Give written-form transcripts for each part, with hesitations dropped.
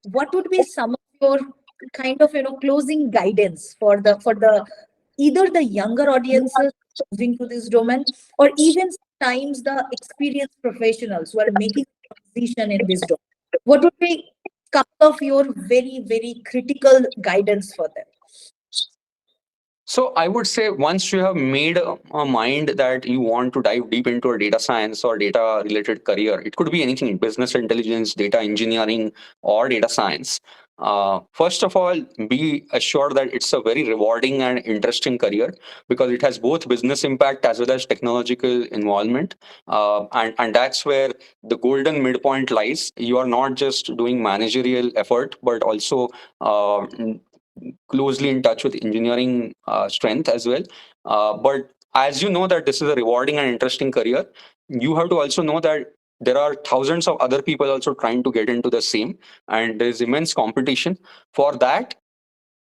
what would be some of your kind of closing guidance for the either the younger audiences moving to this domain, or even sometimes the experienced professionals who are making a transition in this domain? What would be couple of your very, very critical guidance for them? So I would say once you have made a mind that you want to dive deep into a data science or data related career, it could be anything: business intelligence, data engineering, or data science. First of all, be assured that it's a very rewarding and interesting career because it has both business impact as well as technological involvement. And that's where the golden midpoint lies. You are not just doing managerial effort, but also closely in touch with engineering strength as well. But as you know that this is a rewarding and interesting career, you have to also know that there are thousands of other people also trying to get into the same, and there is immense competition. For that,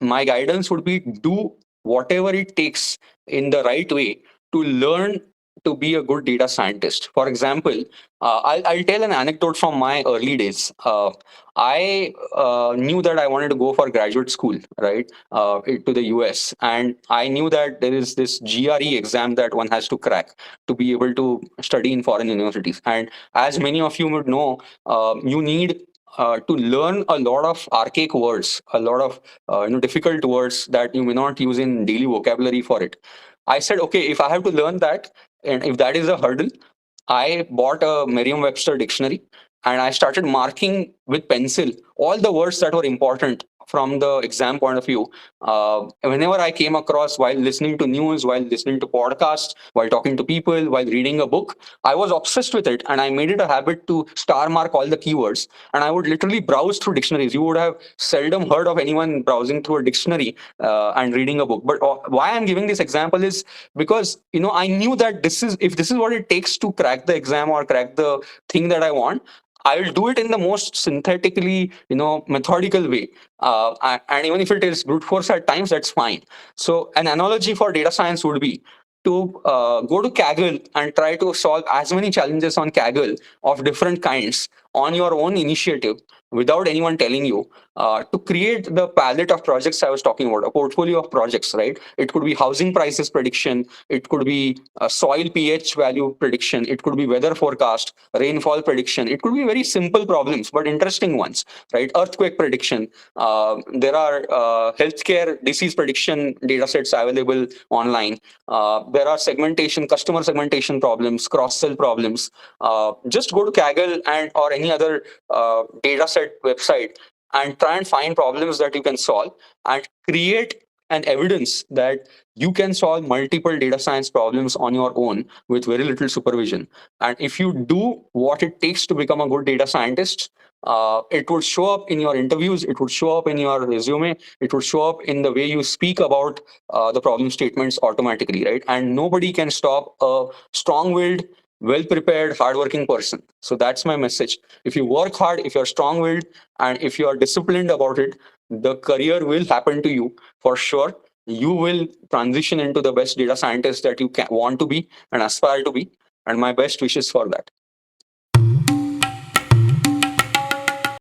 my guidance would be do whatever it takes in the right way to learn to be a good data scientist. For example, I'll tell an anecdote from my early days. I knew that I wanted to go for graduate school, right, to the US. And I knew that there is this GRE exam that one has to crack to be able to study in foreign universities. And as many of you would know, you need to learn a lot of archaic words, a lot of difficult words that you may not use in daily vocabulary for it. I said, okay, if I have to learn that, and if that is a hurdle, I bought a Merriam-Webster dictionary and I started marking with pencil all the words that were important from the exam point of view. Whenever I came across while listening to news, while listening to podcasts, while talking to people, while reading a book, I was obsessed with it and I made it a habit to star mark all the keywords. And I would literally browse through dictionaries. You would have seldom heard of anyone browsing through a dictionary and reading a book. But why I'm giving this example is because I knew that if this is what it takes to crack the exam or crack the thing that I want, I'll do it in the most synthetically, methodical way. And even if it is brute force at times, that's fine. So an analogy for data science would be to go to Kaggle and try to solve as many challenges on Kaggle of different kinds on your own initiative without anyone telling you, to create the palette of projects I was talking about, a portfolio of projects, right? It could be housing prices prediction, it could be soil pH value prediction, it could be weather forecast, rainfall prediction. It could be very simple problems, but interesting ones, right? Earthquake prediction. There are healthcare disease prediction data sets available online. There are customer segmentation problems, cross-sell problems. Just go to Kaggle and or any other data set website and try and find problems that you can solve and create an evidence that you can solve multiple data science problems on your own with very little supervision. And if you do what it takes to become a good data scientist, it would show up in your interviews, it would show up in your resume, it would show up in the way you speak about the problem statements automatically, right? And nobody can stop a strong-willed, well prepared, hardworking person. So that's my message. If you work hard, if you're strong willed, and if you are disciplined about it, the career will happen to you for sure. You will transition into the best data scientist that you want to be and aspire to be. And my best wishes for that.